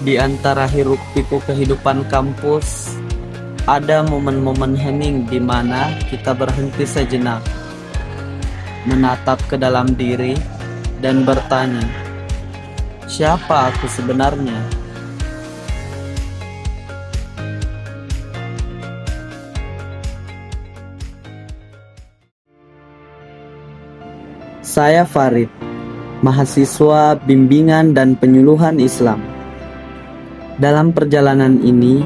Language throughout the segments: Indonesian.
Di antara hiruk-pikuk kehidupan kampus, ada momen-momen hening di mana kita berhenti sejenak, menatap ke dalam diri, dan bertanya, siapa aku sebenarnya? Saya Farid, mahasiswa bimbingan dan penyuluhan Islam. Dalam perjalanan ini,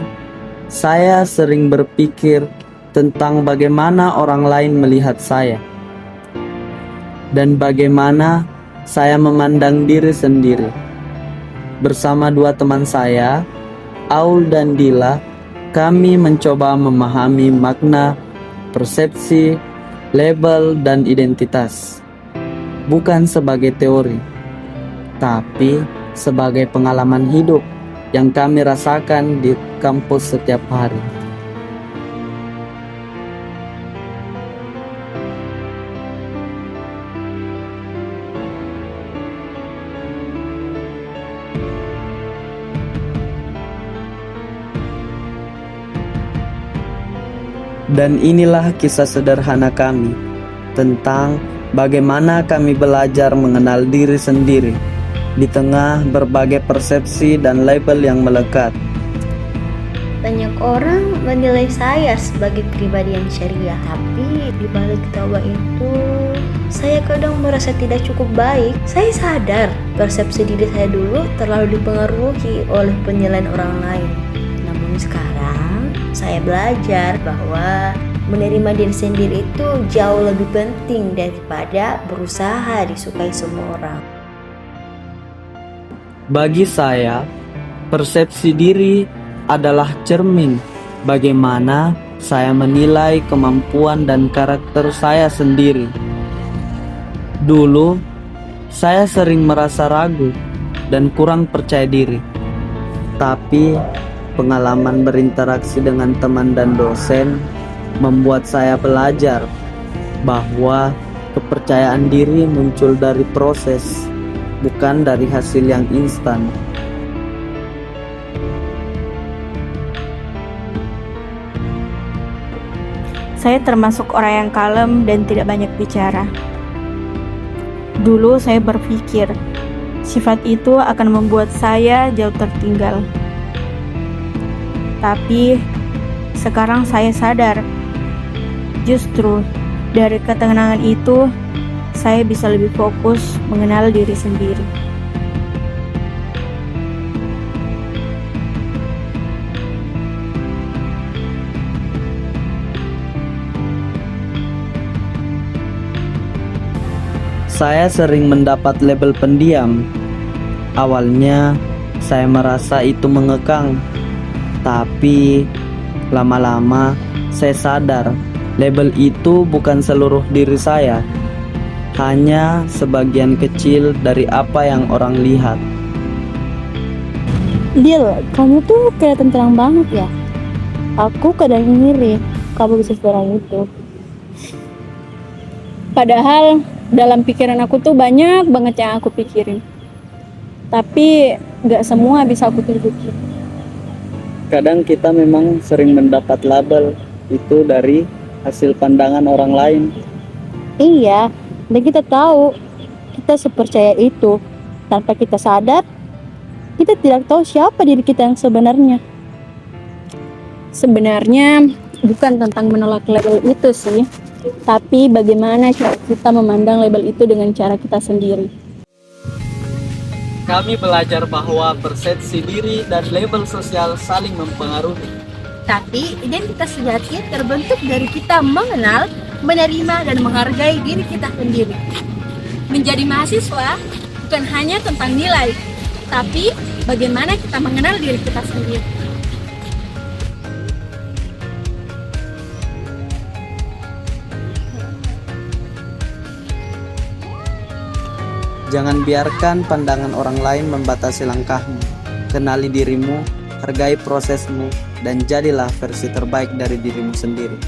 saya sering berpikir tentang bagaimana orang lain melihat saya dan bagaimana saya memandang diri sendiri. Bersama dua teman saya, Aul dan Dila, kami mencoba memahami makna, persepsi, label, dan identitas. Bukan sebagai teori, tapi sebagai pengalaman hidup yang kami rasakan di kampus setiap hari. Dan inilah kisah sederhana kami tentang bagaimana kami belajar mengenal diri sendiri di tengah berbagai persepsi dan label yang melekat. Banyak orang menilai saya sebagai pribadi yang ceria, tapi di balik tawa itu, saya kadang merasa tidak cukup baik. Saya sadar persepsi diri saya dulu terlalu dipengaruhi oleh penilaian orang lain. Namun sekarang, saya belajar bahwa menerima diri sendiri itu jauh lebih penting daripada berusaha disukai semua orang. Bagi saya, persepsi diri adalah cermin bagaimana saya menilai kemampuan dan karakter saya sendiri. Dulu, saya sering merasa ragu dan kurang percaya diri. Tapi, pengalaman berinteraksi dengan teman dan dosen membuat saya belajar bahwa kepercayaan diri muncul dari proses, bukan dari hasil yang instan. Saya termasuk orang yang kalem dan tidak banyak bicara. Dulu saya berpikir, sifat itu akan membuat saya jauh tertinggal. Tapi, sekarang saya sadar, justru dari ketenangan itu, saya bisa lebih fokus mengenal diri sendiri. Saya sering mendapat label pendiam. Awalnya, saya merasa itu mengekang. Tapi, lama-lama saya sadar label itu bukan seluruh diri saya, hanya sebagian kecil dari apa yang orang lihat. Dil, kamu tuh kelihatan tenang banget ya. Aku kadang ngiri kamu bisa seperti itu. Padahal dalam pikiran aku tuh banyak banget yang aku pikirin. Tapi gak semua bisa aku tunjukin. Kadang kita memang sering mendapat label itu dari hasil pandangan orang lain. Iya, dan kita tahu kita sepercaya itu. Tanpa kita sadar, kita tidak tahu siapa diri kita yang sebenarnya. Sebenarnya bukan tentang menolak label itu sih, tapi bagaimana cara kita memandang label itu dengan cara kita sendiri. Kami belajar bahwa persepsi diri dan label sosial saling mempengaruhi. Tapi identitas sejati terbentuk dari kita mengenal, menerima, dan menghargai diri kita sendiri. Menjadi mahasiswa bukan hanya tentang nilai, tapi bagaimana kita mengenal diri kita sendiri. Jangan biarkan pandangan orang lain membatasi langkahmu. Kenali dirimu, hargai prosesmu, dan jadilah versi terbaik dari dirimu sendiri.